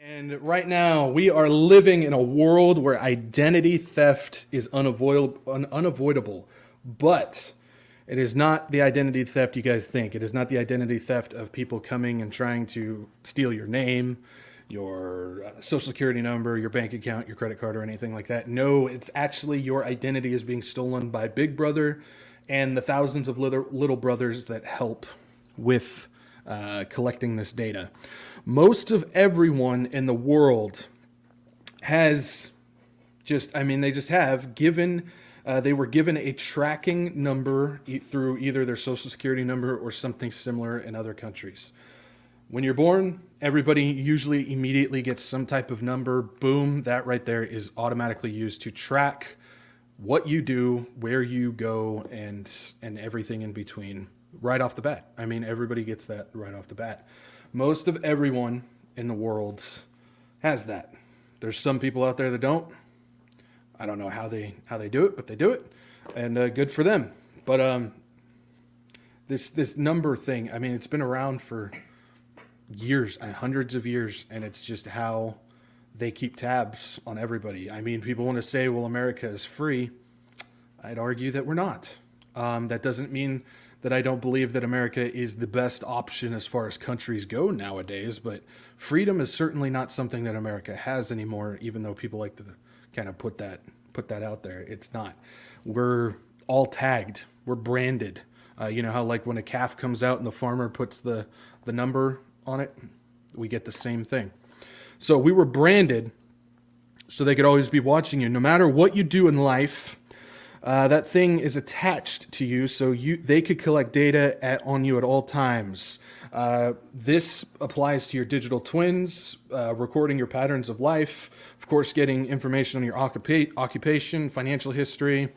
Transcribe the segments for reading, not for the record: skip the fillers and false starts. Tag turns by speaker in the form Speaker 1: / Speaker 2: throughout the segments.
Speaker 1: And right now, we are living in a world where identity theft is unavoidable. But it is not the identity theft you guys think. It is not the identity theft of people coming and trying to steal your name, your social security number, your bank account, your credit card, or anything like that. No, it's actually your identity is being stolen by Big Brother and the thousands of little brothers that help with collecting this data. Most of everyone in the world has they just have given, they were given a tracking number through either their social security number or something similar in other countries. When you're born, everybody usually immediately gets some type of number. Boom, that right there is automatically used to track what you do, where you go, and everything in between right off the bat. I mean, everybody gets that right off the bat. Most of everyone in the world has that. There's some people out there that don't. I don't know how they do it, but they do it, and good for them. But this number thing, I mean, it's been around for years, hundreds of years, and it's just how they keep tabs on everybody. I mean, people want to say, well, America is free. I'd argue that we're not. That doesn't mean that I don't believe that America is the best option as far as countries go nowadays, but freedom is certainly not something that America has anymore, even though people like to kind of put that out there. It's not. We're all tagged. We're branded. You know how like when a calf comes out and the farmer puts the number on it? We get the same thing. So we were branded so they could always be watching you. No matter what you do in life, that thing is attached to you, so they could collect data on you at all times. This applies to your digital twins, recording your patterns of life, of course, getting information on your occupation, financial history,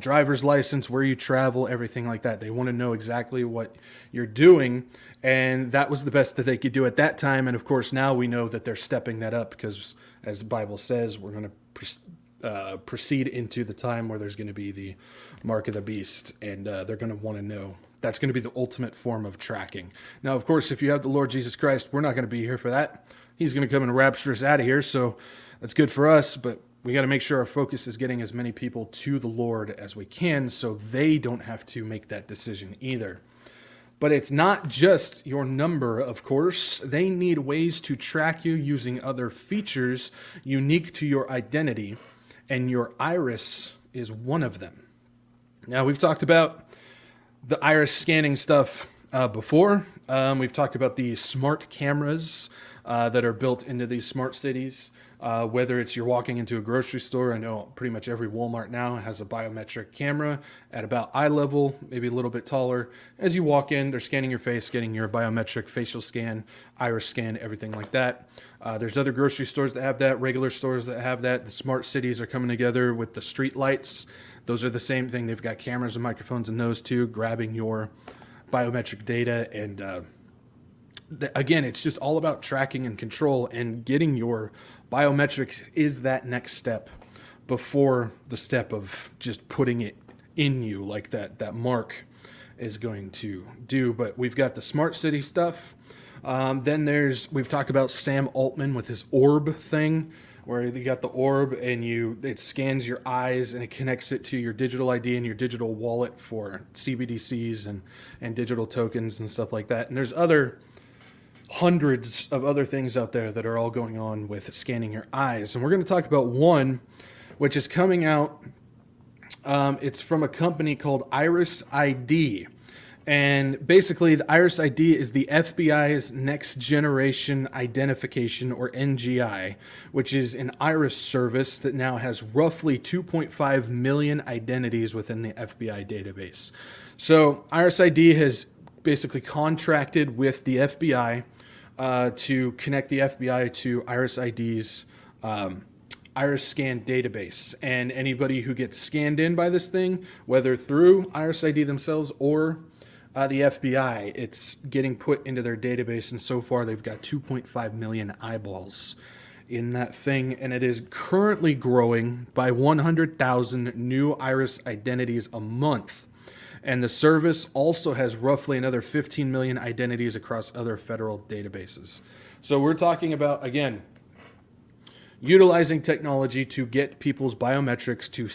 Speaker 1: driver's license, where you travel, everything like that. They want to know exactly what you're doing, and that was the best that they could do at that time. And of course, now we know that they're stepping that up because, as the Bible says, we're going to proceed into the time where there's going to be the mark of the beast, and they're going to want to know. That's going to be the ultimate form of tracking. Now, of course, if you have the Lord Jesus Christ, we're not going to be here for that. He's going to come and rapture us out of here, so that's good for us, but we got to make sure our focus is getting as many people to the Lord as we can so they don't have to make that decision either. But it's not just your number, of course. They need ways to track you using other features unique to your identity, and your iris is one of them. Now, we've talked about the iris scanning stuff before. We've talked about the smart cameras that are built into these smart cities. Whether it's you're walking into a grocery store, I know pretty much every Walmart now has a biometric camera at about eye level, maybe a little bit taller. As you walk in, they're scanning your face, getting your biometric facial scan, iris scan, everything like that. There's other grocery stores that have that, regular stores that have that. The smart cities are coming together with the street lights. Those are the same thing. They've got cameras and microphones in those too, grabbing your biometric data. And again, it's just all about tracking and control, and getting your biometrics is that next step before the step of just putting it in you like that mark is going to do. But we've got the smart city stuff. Then we've talked about Sam Altman with his orb thing, where you got the orb and it scans your eyes and it connects it to your digital ID and your digital wallet for CBDCs and digital tokens and stuff like that. And there's hundreds of other things out there that are all going on with scanning your eyes. And we're going to talk about one which is coming out. It's from a company called Iris ID. And basically, the Iris ID is the FBI's next generation identification, or NGI, which is an iris service that now has roughly 2.5 million identities within the FBI database. So Iris ID has basically contracted with the FBI to connect the FBI to Iris ID's Iris Scan database. And anybody who gets scanned in by this thing, whether through Iris ID themselves or the FBI, it's getting put into their database. And so far, they've got 2.5 million eyeballs in that thing. And it is currently growing by 100,000 new Iris identities a month. And the service also has roughly another 15 million identities across other federal databases. So we're talking about, again, utilizing technology to get people's biometrics to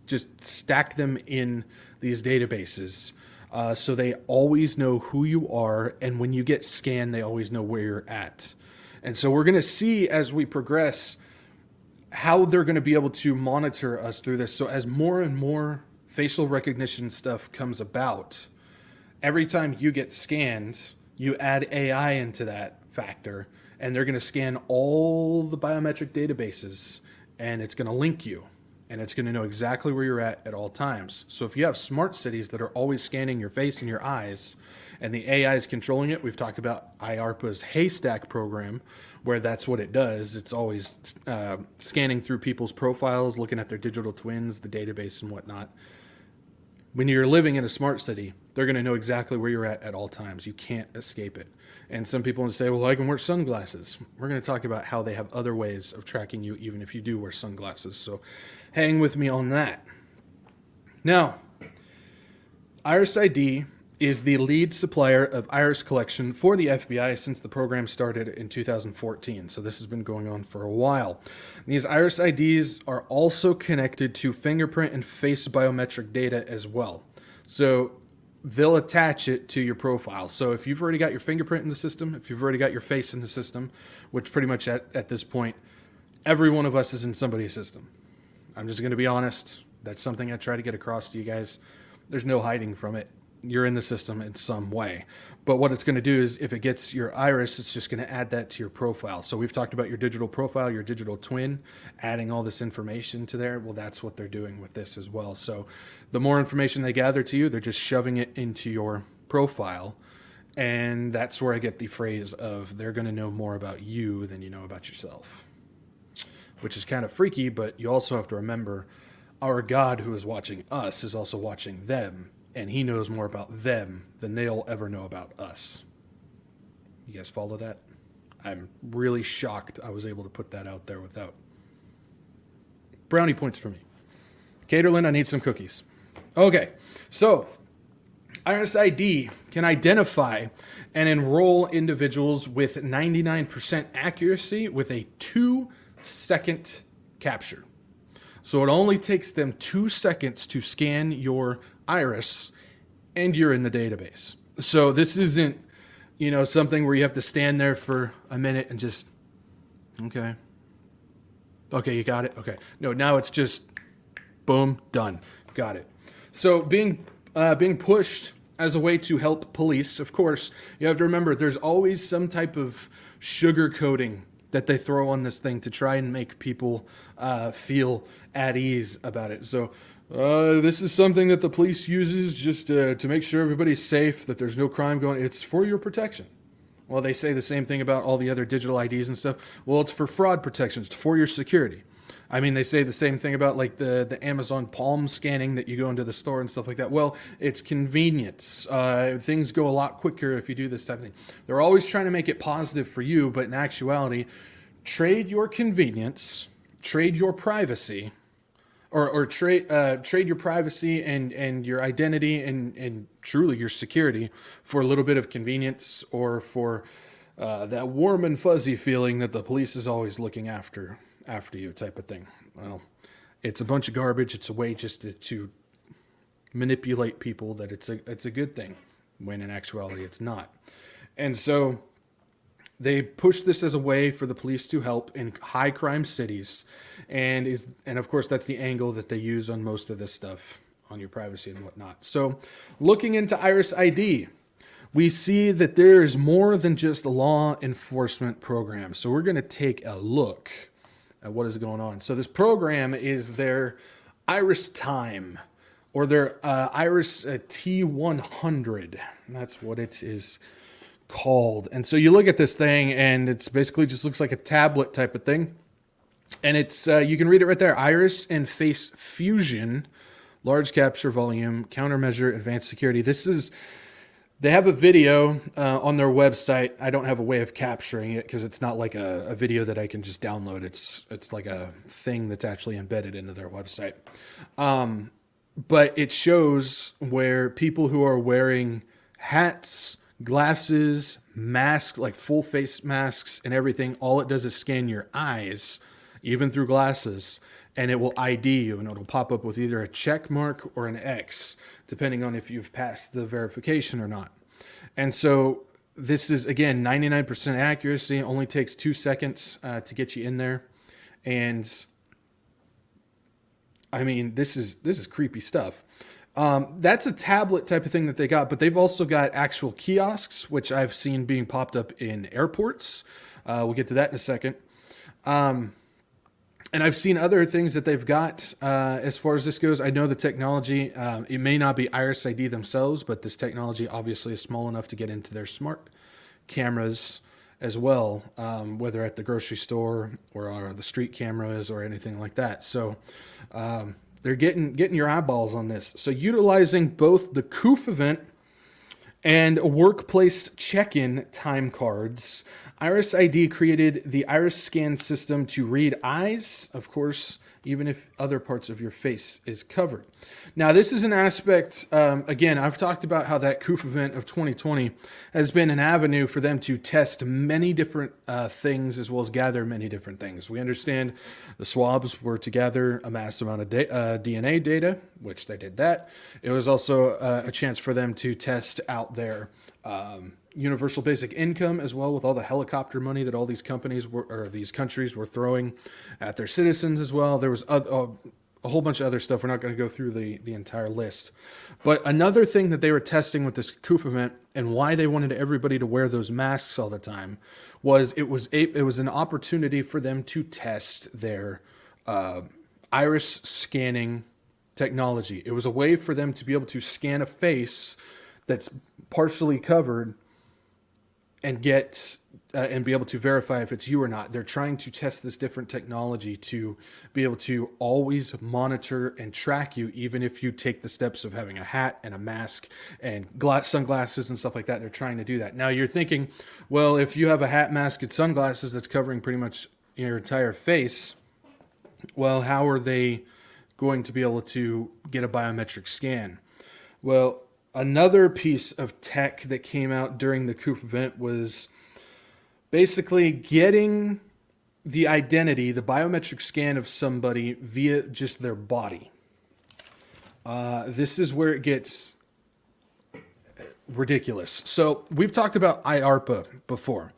Speaker 1: just stack them in these databases, so they always know who you are, and when you get scanned, they always know where you're at. And so we're going to see as we progress how they're going to be able to monitor us through this. So as more and more facial recognition stuff comes about, every time you get scanned, you add AI into that factor, and they're going to scan all the biometric databases, and it's going to link you, and it's going to know exactly where you're at all times. So if you have smart cities that are always scanning your face and your eyes, and the AI is controlling it, we've talked about IARPA's Haystack program, where that's what it does. It's always scanning through people's profiles, looking at their digital twins, the database and whatnot. When you're living in a smart city, they're going to know exactly where you're at all times. You can't escape it. And some people will say, well, I can wear sunglasses. We're going to talk about how they have other ways of tracking you, even if you do wear sunglasses. So hang with me on that. Now, Iris ID is the lead supplier of iris collection for the FBI since the program started in 2014. So this has been going on for a while. These iris IDs are also connected to fingerprint and face biometric data as well. So they'll attach it to your profile. So if you've already got your fingerprint in the system, if you've already got your face in the system, which pretty much at this point, every one of us is in somebody's system. I'm just going to be honest. That's something I try to get across to you guys. There's no hiding from it. You're in the system in some way. But what it's going to do is if it gets your iris, it's just going to add that to your profile. So we've talked about your digital profile, your digital twin, adding all this information to there. Well, that's what they're doing with this as well. So the more information they gather to you, they're just shoving it into your profile. And that's where I get the phrase of they're going to know more about you than you know about yourself, which is kind of freaky. But you also have to remember our God who is watching us is also watching them. And he knows more about them than they'll ever know about us. You guys follow that? I'm really shocked I was able to put that out there without brownie points for me. Caterlin, I need some cookies. Okay, so Iris ID can identify and enroll individuals with 99% accuracy with a 2-second capture. So it only takes them 2 seconds to scan your iris and you're in the database. So this isn't, something where you have to stand there for a minute and just, okay, you got it? Okay. No, now it's just boom, done. Got it. So being pushed as a way to help police, of course, you have to remember there's always some type of sugar coating that they throw on this thing to try and make people feel at ease about it. So this is something that the police uses just to make sure everybody's safe, that there's no crime going. It's for your protection. Well, they say the same thing about all the other digital IDs and stuff. Well, it's for fraud protection. It's for your security. I mean, they say the same thing about like the Amazon Palm scanning that you go into the store and stuff like that. Well, it's convenience. Things go a lot quicker if you do this type of thing. They're always trying to make it positive for you, but in actuality, trade your convenience, trade your privacy, or trade your privacy and your identity and truly your security for a little bit of convenience or for that warm and fuzzy feeling that the police is always looking after you type of thing. Well, it's a bunch of garbage. It's a way just to manipulate people that it's a good thing, when in actuality it's not. And so they push this as a way for the police to help in high crime cities, and of course that's the angle that they use on most of this stuff on your privacy and whatnot. So looking into Iris ID, we see that there is more than just a law enforcement program. So we're going to take a look at what is going on. So this program is their Iris Time, or their Iris T100. That's what it is called. And so you look at this thing and it's basically just looks like a tablet type of thing. And it's you can read it right there. Iris and face fusion, large capture volume, countermeasure, advanced security. They have a video on their website. I don't have a way of capturing it because it's not like a video that I can just download. It's like a thing that's actually embedded into their website. but it shows where people who are wearing hats, glasses, masks, like full face masks and everything, all it does is scan your eyes, even through glasses, and it will ID you, and it'll pop up with either a check mark or an X, depending on if you've passed the verification or not. And so this is, again, 99% accuracy. It only takes 2 seconds to get you in there. And I mean, this is creepy stuff. That's a tablet type of thing that they got, but they've also got actual kiosks, which I've seen being popped up in airports. We'll get to that in a second. And I've seen other things that they've got as far as this goes. I know the technology, it may not be Iris ID themselves, but this technology obviously is small enough to get into their smart cameras as well, whether at the grocery store or the street cameras or anything like that. So they're getting your eyeballs on this. So utilizing both the COOF event and workplace check-in time cards, Iris ID created the iris scan system to read eyes, of course, even if other parts of your face is covered. Now, this is an aspect, again, I've talked about how that COOF event of 2020 has been an avenue for them to test many different things as well as gather many different things. We understand the swabs were to gather a massive amount of DNA data, which they did that. It was also a chance for them to test out their universal basic income as well, with all the helicopter money that all these companies were, or these countries were throwing at their citizens as well. There was a whole bunch of other stuff. We're not going to go through the entire list. But another thing that they were testing with this COOF event and why they wanted everybody to wear those masks all the time was it was an opportunity for them to test their iris scanning technology. It was a way for them to be able to scan a face that's partially covered and get and be able to verify if it's you or not. They're trying to test this different technology to be able to always monitor and track you, even if you take the steps of having a hat and a mask and sunglasses and stuff like that. They're trying to do that. Now you're thinking, well, if you have a hat, mask, and sunglasses that's covering pretty much your entire face, well, how are they going to be able to get a biometric scan? Well, another piece of tech that came out during the COOF event was basically getting the identity, the biometric scan of somebody via just their body. This is where it gets ridiculous. So we've talked about IARPA before.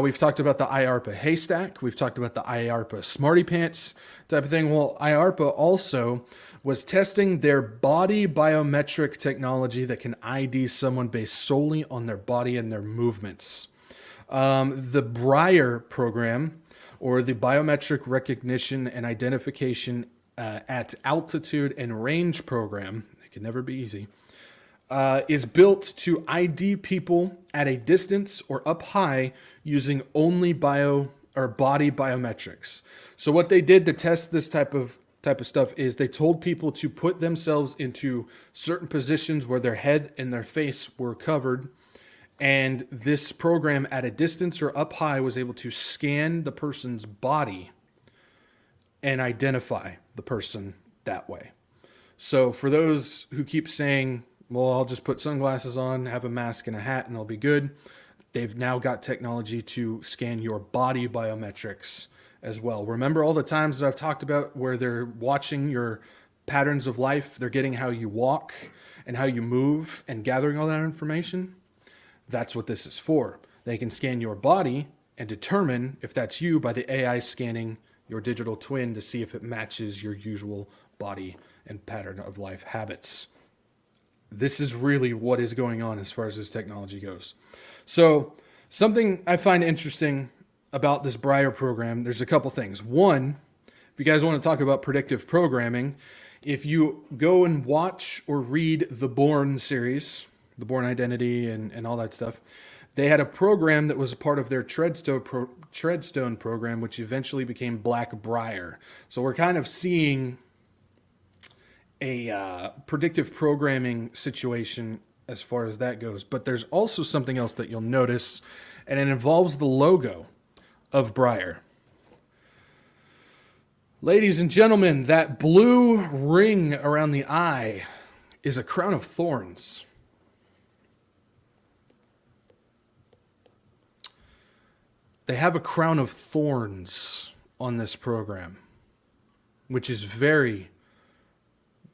Speaker 1: We've talked about the IARPA haystack. We've talked about the IARPA smarty pants type of thing. Well, IARPA also was testing their body biometric technology that can ID someone based solely on their body and their movements. The BRIER program, or the Biometric Recognition and Identification at Altitude and Range program, it can never be easy, is built to ID people at a distance or up high using only body biometrics. So what they did to test this type of stuff is they told people to put themselves into certain positions where their head and their face were covered. And this program at a distance or up high was able to scan the person's body and identify the person that way. So for those who keep saying, well, I'll just put sunglasses on, have a mask and a hat, and I'll be good, they've now got technology to scan your body biometrics as well. Remember all the times that I've talked about where they're watching your patterns of life, they're getting how you walk and how you move and gathering all that information? That's what this is for. They can scan your body and determine if that's you by the AI scanning your digital twin to see if it matches your usual body and pattern of life habits. This is really what is going on as far as this technology goes. So something I find interesting about this BRIER program, there's a couple things. One, if you guys want to talk about predictive programming, if you go and watch or read the Bourne series, the Bourne Identity and all that stuff, they had a program that was a part of their Treadstone program, which eventually became BlackBriar. So we're kind of seeing a predictive programming situation as far as that goes. But there's also something else that you'll notice, and it involves the logo of Briar. Ladies and gentlemen, that blue ring around the eye is a crown of thorns. They have a crown of thorns on this program, which is very,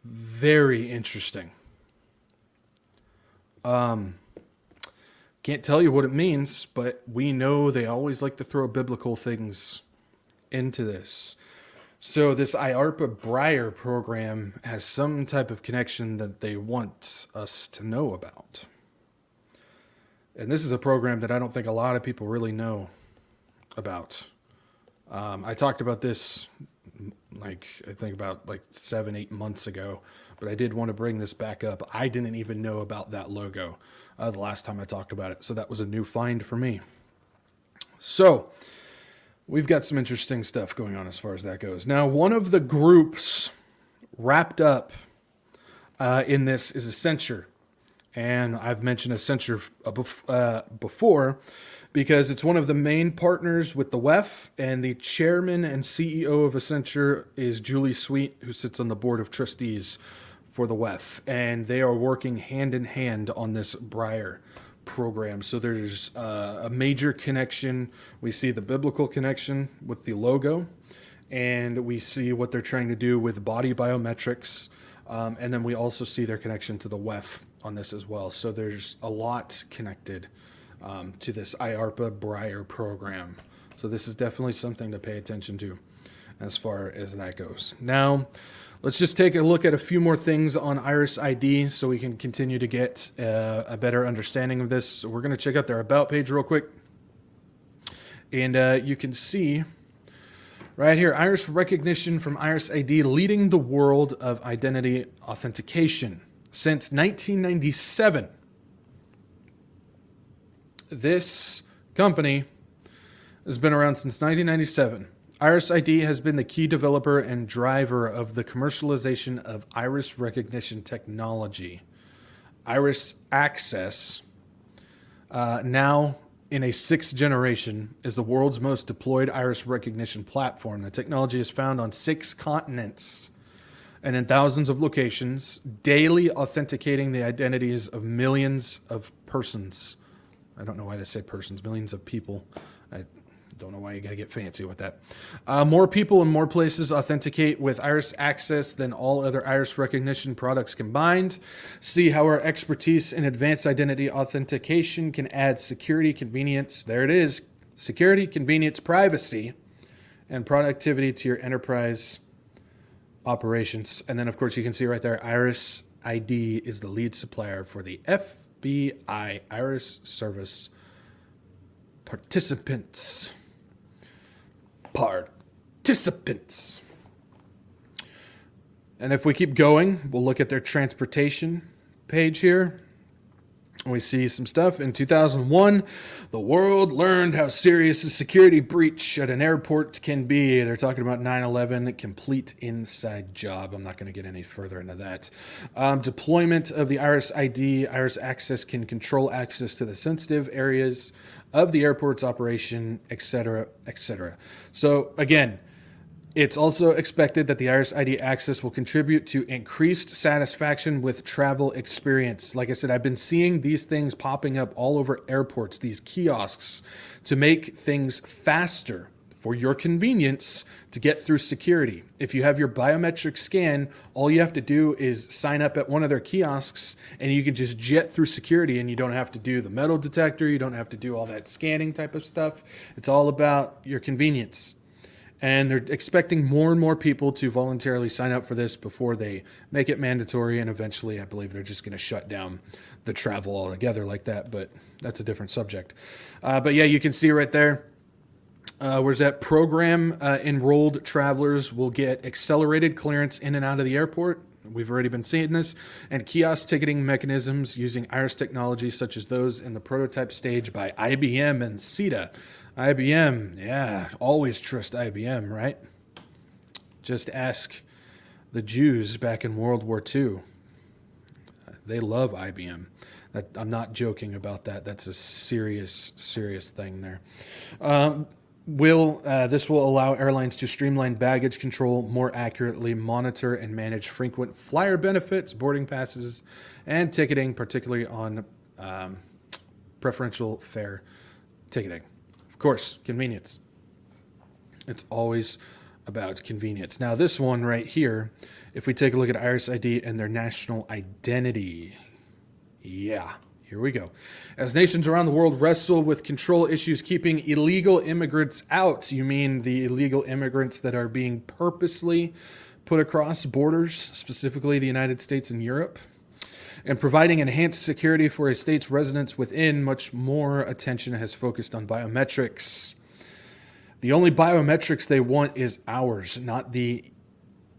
Speaker 1: very interesting. Can't tell you what it means, but we know they always like to throw biblical things into this. So this IARPA Breyer program has some type of connection that they want us to know about. And this is a program that I don't think a lot of people really know about. I talked about this I think about 7-8 months ago, but I did want to bring this back up. I didn't even know about that logo the last time I talked about it, so that was a new find for me. So we've got some interesting stuff going on as far as that goes. Now, one of the groups wrapped up in this is Accenture. And I've mentioned Accenture before because it's one of the main partners with the WEF, and the chairman and CEO of Accenture is Julie Sweet, who sits on the board of trustees for the WEF. And they are working hand in hand on this Breyer program. So there's a major connection. We see the biblical connection with the logo, and we see what they're trying to do with body biometrics. And then we also see their connection to the WEF on this as well. So there's a lot connected to this IARPA Breyer program. So this is definitely something to pay attention to as far as that goes. Now, let's just take a look at a few more things on Iris ID so we can continue to get a better understanding of this. So we're going to check out their About page real quick. And you can see right here, iris recognition from Iris ID leading the world of identity authentication. Since 1997, this company has been around since 1997. Iris ID has been the key developer and driver of the commercialization of iris recognition technology. Iris Access, now in a 6th generation, is the world's most deployed iris recognition platform. The technology is found on 6 continents and in thousands of locations, daily authenticating the identities of millions of persons. I don't know why they said persons, millions of people. I don't know why you got to get fancy with that. More people in more places authenticate with Iris Access than all other iris recognition products combined. See how our expertise in advanced identity authentication can add security, convenience, there it is, security, convenience, privacy, and productivity to your enterprise operations. And then, of course, you can see right there, Iris ID is the lead supplier for the FBI Iris Service participants. And if we keep going, we'll look at their transportation page here. We see some stuff. In 2001, the world learned how serious a security breach at an airport can be. They're talking about 9/11, complete inside job. I'm not going to get any further into that. Deployment of the Iris ID. Iris Access can control access to the sensitive areas of the airport's operation, etc., etc. So again, it's also expected that the Iris ID access will contribute to increased satisfaction with travel experience. Like I said, I've been seeing these things popping up all over airports, these kiosks, to make things faster for your convenience to get through security. If you have your biometric scan, all you have to do is sign up at one of their kiosks and you can just jet through security, and you don't have to do the metal detector. You don't have to do all that scanning type of stuff. It's all about your convenience. And they're expecting more and more people to voluntarily sign up for this before they make it mandatory. And eventually, I believe they're just going to shut down the travel altogether like that. But that's a different subject. But yeah, you can see right there. Where's that program? Enrolled travelers will get accelerated clearance in and out of the airport. We've already been seeing this. And kiosk ticketing mechanisms using iris technology, such as those in the prototype stage by IBM and CETA. IBM, yeah, always trust IBM, right? Just ask the Jews back in World War II. They love IBM. I'm not joking about that. That's a serious, serious thing there. This will allow airlines to streamline baggage control, more accurately monitor and manage frequent flyer benefits, boarding passes, and ticketing, particularly on preferential fare ticketing. Of course, convenience. It's always about convenience. Now, this one right here, if we take a look at Iris ID and their national identity, yeah. Here we go. As nations around the world wrestle with control issues keeping illegal immigrants out, you mean the illegal immigrants that are being purposely put across borders, specifically the United States and Europe, and providing enhanced security for a state's residents within, much more attention has focused on biometrics. The only biometrics they want is ours, not the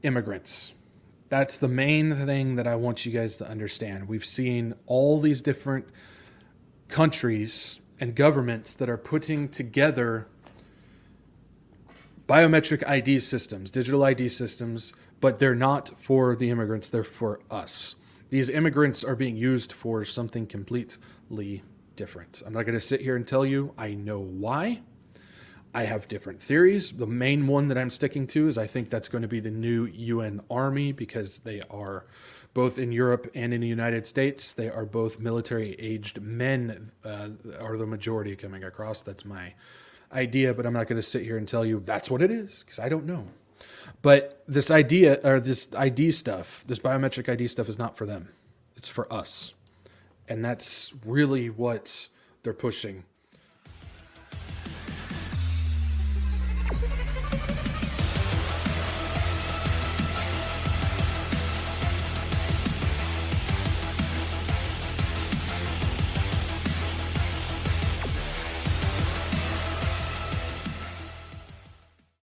Speaker 1: immigrants. That's the main thing that I want you guys to understand. We've seen all these different countries and governments that are putting together biometric ID systems, digital ID systems, but they're not for the immigrants, they're for us. These immigrants are being used for something completely different. I'm not going to sit here and tell you I know why. I have different theories. The main one that I'm sticking to is I think that's going to be the new UN Army, because they are both in Europe and in the United States. They are both military-aged men, are the majority coming across. That's my idea, but I'm not going to sit here and tell you that's what it is, because I don't know. But this idea, or this ID stuff, this biometric ID stuff, is not for them. It's for us. And that's really what they're pushing.